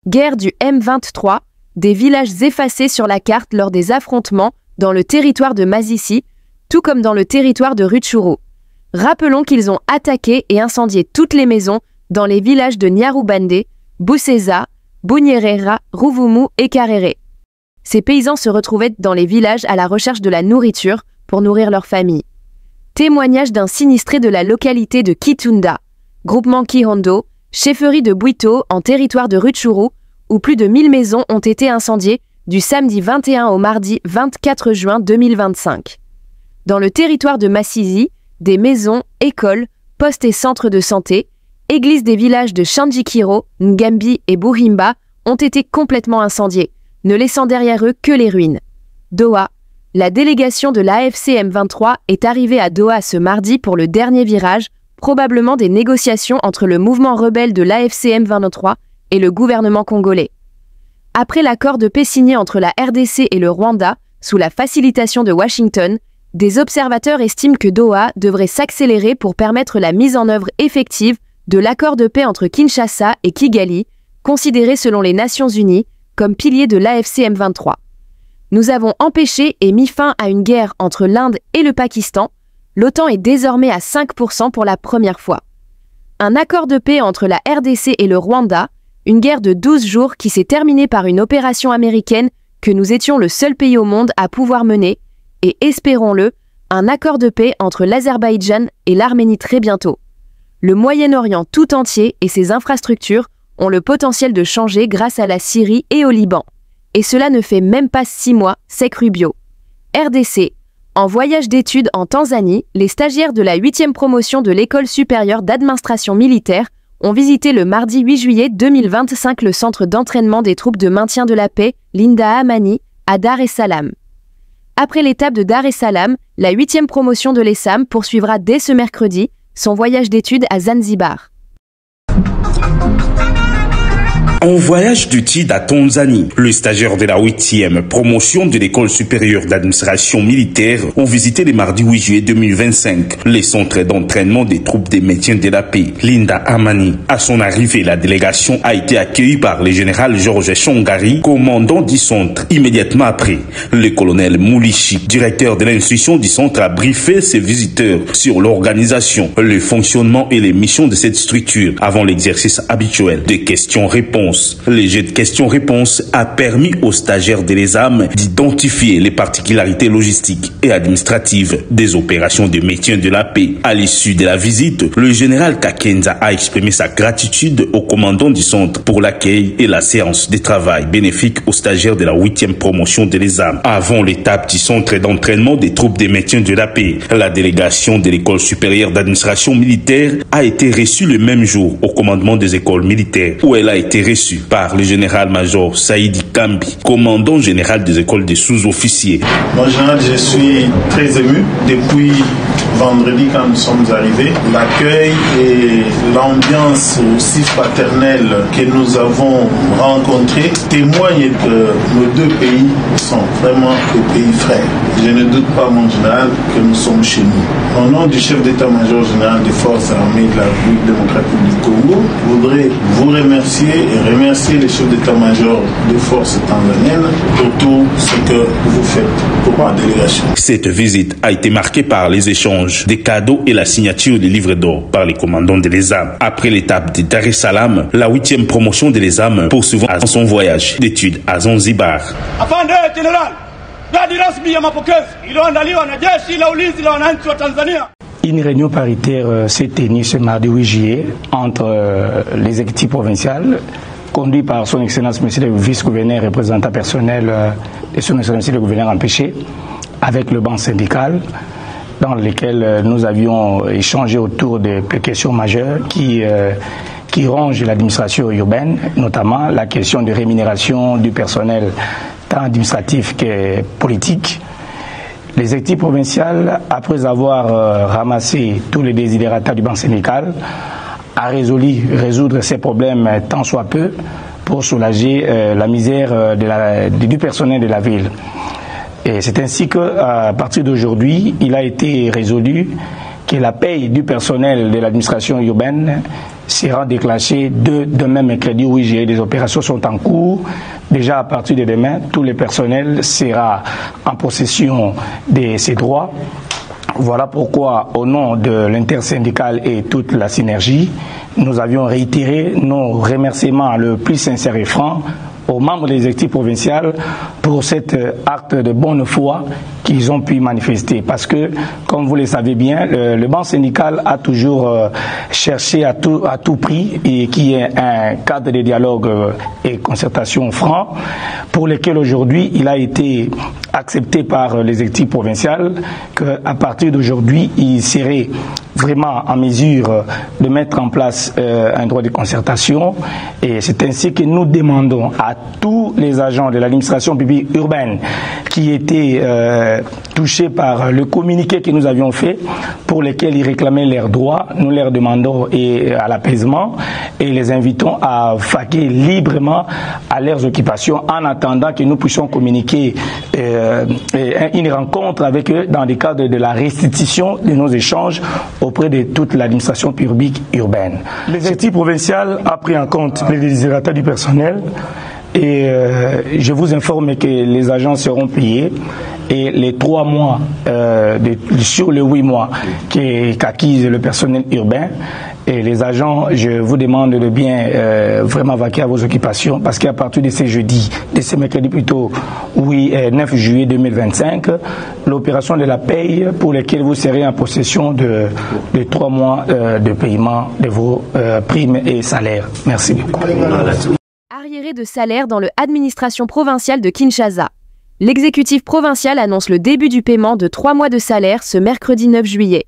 Guerre du M23, des villages effacés sur la carte lors des affrontements dans le territoire de Masisi, tout comme dans le territoire de Rutshuru. Rappelons qu'ils ont attaqué et incendié toutes les maisons dans les villages de Nyarubande, Busesa, Bunyerera, Ruvumu et Karere. Ces paysans se retrouvaient dans les villages à la recherche de la nourriture pour nourrir leur famille. Témoignage d'un sinistré de la localité de Kitunda, groupement Kihondo, chefferie de Bwito en territoire de Rutshuru, où plus de 1000 maisons ont été incendiées du samedi 21 au mardi 24 juin 2025. Dans le territoire de Masisi, des maisons, écoles, postes et centres de santé, églises des villages de Shandjikiro, Ngambi et Buhimba ont été complètement incendiés, ne laissant derrière eux que les ruines. Doha. La délégation de l'AFC M23 est arrivée à Doha ce mardi pour le dernier virage, probablement des négociations entre le mouvement rebelle de l'AFC M23 et le gouvernement congolais. Après l'accord de paix signé entre la RDC et le Rwanda, sous la facilitation de Washington, des observateurs estiment que Doha devrait s'accélérer pour permettre la mise en œuvre effective de l'accord de paix entre Kinshasa et Kigali, considéré selon les Nations Unies comme pilier de l'AFC M23. Nous avons empêché et mis fin à une guerre entre l'Inde et le Pakistan. L'OTAN est désormais à 5% pour la première fois. Un accord de paix entre la RDC et le Rwanda, une guerre de 12 jours qui s'est terminée par une opération américaine que nous étions le seul pays au monde à pouvoir mener, et espérons-le, un accord de paix entre l'Azerbaïdjan et l'Arménie très bientôt. Le Moyen-Orient tout entier et ses infrastructures ont le potentiel de changer grâce à la Syrie et au Liban. Et cela ne fait même pas 6 mois, sec Rubio. RDC. En voyage d'études en Tanzanie, les stagiaires de la 8e promotion de l'École supérieure d'administration militaire ont visité le mardi 8 juillet 2025 le centre d'entraînement des troupes de maintien de la paix, Linda Amani, à Dar es Salaam. Après l'étape de Dar es Salaam, la 8e promotion de l'ESAM poursuivra dès ce mercredi son voyage d'études à Zanzibar. En voyage d'études à Tanzanie, le stagiaire de la 8e promotion de l'École supérieure d'administration militaire ont visité le mardi 8 juillet 2025 les centres d'entraînement des troupes de maintien de la paix, Linda Amani. À son arrivée, la délégation a été accueillie par le général Georges Chongari, commandant du centre. Immédiatement après, le colonel Moulichi, directeur de l'instruction du centre, a briefé ses visiteurs sur l'organisation, le fonctionnement et les missions de cette structure avant l'exercice habituel de questions-réponses. Le jeu de questions-réponses a permis aux stagiaires de l'ESAM d'identifier les particularités logistiques et administratives des opérations de maintien de la paix. À l'issue de la visite, le général Kakenza a exprimé sa gratitude au commandant du centre pour l'accueil et la séance de travail bénéfique aux stagiaires de la 8e promotion de l'ESAM. Avant l'étape du centre d'entraînement des troupes de maintien de la paix, la délégation de l'École supérieure d'administration militaire a été reçue le même jour au commandement des écoles militaires, où elle a été reçue par le général-major Saïdi Kambi, commandant général des écoles des sous-officiers. Moi, général, je suis très ému depuis vendredi quand nous sommes arrivés. L'accueil et l'ambiance aussi paternelle que nous avons rencontrée témoignent que nos deux pays sont vraiment des pays frères. Je ne doute pas, mon général, que nous sommes chez nous. Au nom du chef d'état-major général des forces armées de la République démocratique du Congo, je voudrais vous remercier et remercier les chefs d'état-major des forces tanzaniennes pour tout ce que vous faites pour la délégation. Cette visite a été marquée par les échanges des cadeaux et la signature des livres d'or par les commandants de l'ESAM. Après l'étape de Dar es Salaam, la 8e promotion de l'ESAM poursuivant son voyage d'études à Zanzibar. Afande General, gadi rasmi ya mapokezi iliyoandaliwa na jeshi la ulinzi la wananchi wa Tanzania. Une réunion paritaire s'est tenue ce mardi 8 juillet entre les exécutifs provinciales conduit par son Excellence Monsieur le Vice-gouverneur représentant personnel et son Excellence Monsieur le gouverneur empêché avec le banc syndical dans lesquels nous avions échangé autour de questions majeures qui rongent l'administration urbaine, notamment la question de rémunération du personnel tant administratif que politique. Les exécutifs provinciales, après avoir ramassé tous les désidératas du banc syndical, a résolu résoudre ces problèmes tant soit peu pour soulager la misère du personnel de la ville. Et c'est ainsi qu'à partir d'aujourd'hui, il a été résolu que la paye du personnel de l'administration urbaine sera déclenchée demain mercredi 8 juillet. Les opérations sont en cours. Déjà à partir de demain, tout le personnel sera en possession de ses droits. Voilà pourquoi, au nom de l'intersyndicale et toute la synergie, nous avions réitéré nos remerciements le plus sincère et franc aux membres des exécutifs provinciaux pour cet acte de bonne foi qu'ils ont pu manifester. Parce que, comme vous le savez bien, le banc syndical a toujours cherché à tout prix et qui est un cadre de dialogue et concertation franc, pour lequel aujourd'hui il a été accepté par les exécutifs provinciaux qu'à partir d'aujourd'hui, il serait vraiment en mesure de mettre en place un droit de concertation. Et c'est ainsi que nous demandons à tous les agents de l'administration publique urbaine qui étaient touchés par le communiqué que nous avions fait, pour lesquels ils réclamaient leurs droits, nous leur demandons à l'apaisement et les invitons à vaquer librement à leurs occupations en attendant que nous puissions communiquer une rencontre avec eux dans le cadre de la restitution de nos échanges auprès de toute l'administration publique urbaine. L'exécutif provincial a pris en compte les désirata du personnel et je vous informe que les agents seront payés et les 3 mois sur les 8 mois qu'acquise le personnel urbain. Et les agents, je vous demande de bien vraiment vaquer à vos occupations, parce qu'à partir de ce jeudi, de ce mercredi plutôt, 9 juillet 2025, l'opération de la paye pour laquelle vous serez en possession de 3 mois de paiement de vos primes et salaires. Merci beaucoup. Arriéré de salaire dans l'administration provinciale de Kinshasa. L'exécutif provincial annonce le début du paiement de 3 mois de salaire ce mercredi 9 juillet.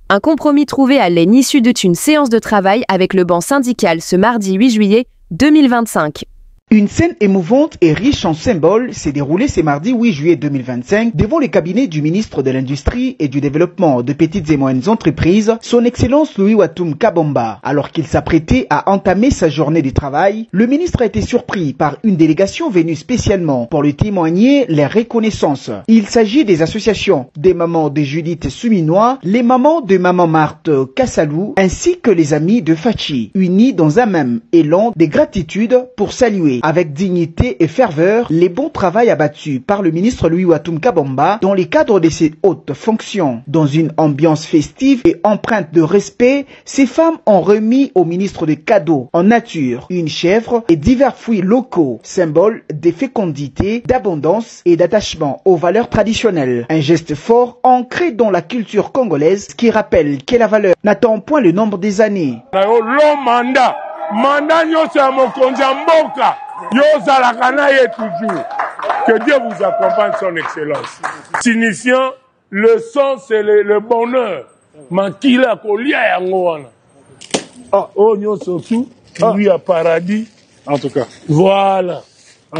Un compromis trouvé à l'issue d'une séance de travail avec le banc syndical ce mardi 8 juillet 2025. Une scène émouvante et riche en symboles s'est déroulée ce mardi 8 juillet 2025 devant le cabinet du ministre de l'Industrie et du Développement de Petites et Moyennes Entreprises, son Excellence Louis Watum Kabomba. Alors qu'il s'apprêtait à entamer sa journée de travail, le ministre a été surpris par une délégation venue spécialement pour lui témoigner les reconnaissances. Il s'agit des associations des mamans de Judith Souminois, les mamans de maman Marthe Kassalou, ainsi que les amis de Fachi, unis dans un même élan de gratitude pour saluer avec dignité et ferveur les bons travaux abattus par le ministre Louis Watum Kabomba dans le cadre de ses hautes fonctions. Dans une ambiance festive et empreinte de respect, ces femmes ont remis au ministre des cadeaux en nature, une chèvre et divers fruits locaux, symbole de fécondité, d'abondance et d'attachement aux valeurs traditionnelles. Un geste fort ancré dans la culture congolaise qui rappelle que la valeur n'attend point le nombre des années. Que Dieu vous accompagne, son excellence. Signifiant, le sang, c'est le bonheur. Makila kolia yangoana. Oh, nyo sosu, lui à paradis. En tout cas. Voilà.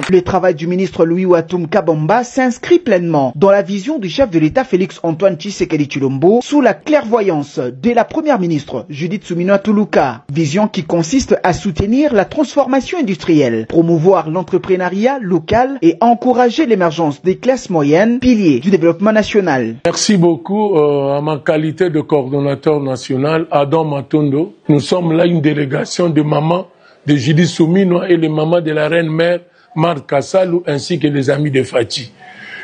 Le travail du ministre Louis Watum Kabomba s'inscrit pleinement dans la vision du chef de l'État Félix Antoine Tshisekedi Tshilombo sous la clairvoyance de la première ministre Judith Suminwa Tuluka. Vision qui consiste à soutenir la transformation industrielle, promouvoir l'entrepreneuriat local et encourager l'émergence des classes moyennes, piliers du développement national. Merci beaucoup à ma qualité de coordonnateur national, Adam Matondo. Nous sommes là une délégation de mamans de Judith Souminois et les mamans de la reine-mère Marthe Kassalou ainsi que les amis de Fachi.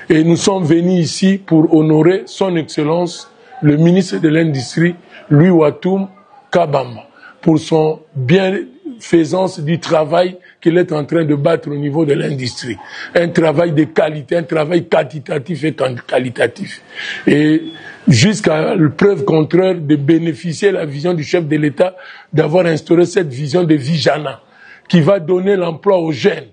Et nous sommes venus ici pour honorer son Excellence, le ministre de l'Industrie, Louis Watum Kabomba, pour son bienfaisance du travail qu'il est en train de battre au niveau de l'industrie. Un travail de qualité, un travail quantitatif et qualitatif. Et jusqu'à la preuve contraire de bénéficier de la vision du chef de l'État, d'avoir instauré cette vision de Vijana, qui va donner l'emploi aux jeunes.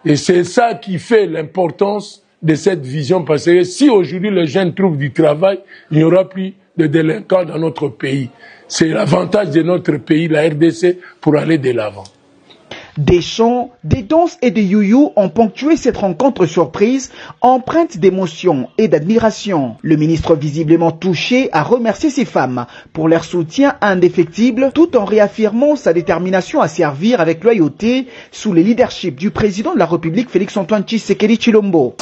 Et c'est ça qui fait l'importance de cette vision, parce que si aujourd'hui les jeunes trouvent du travail, il n'y aura plus de délinquants dans notre pays. C'est l'avantage de notre pays, la RDC, pour aller de l'avant. Des chants, des danses et des youyou ont ponctué cette rencontre surprise, empreinte d'émotion et d'admiration. Le ministre, visiblement touché, a remercié ces femmes pour leur soutien indéfectible, tout en réaffirmant sa détermination à servir avec loyauté sous le leadership du président de la République, Félix Antoine Tshisekedi Tshilombo.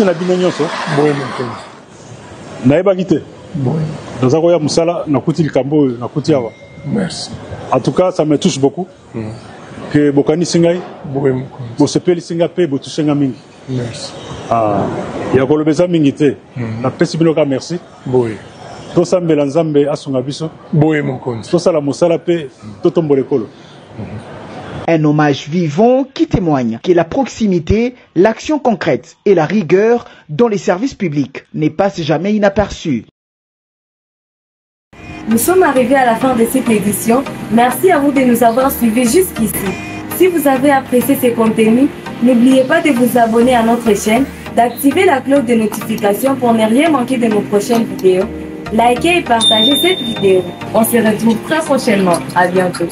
Dans un royaume Moussala, Nakuti Likambo, Nakuti Awa. Merci. En tout cas, ça me touche beaucoup. Que Bokani Singai, Bosepeli Singape, Botushenga Mingi. Merci. Il y a Kolobeza Mingite. Na Pesibinoka, merci. Oui. Tout ça, Mélanzambe, Asungabiso. Oui, mon compte. Tout ça, la Moussala, Totombolekolo. Un hommage vivant qui témoigne que la proximité, l'action concrète et la rigueur dans les services publics ne passent jamais inaperçus. Nous sommes arrivés à la fin de cette édition. Merci à vous de nous avoir suivis jusqu'ici. Si vous avez apprécié ces contenus, n'oubliez pas de vous abonner à notre chaîne, d'activer la cloche de notification pour ne rien manquer de nos prochaines vidéos. Likez et partagez cette vidéo. On se retrouve très prochainement. À bientôt.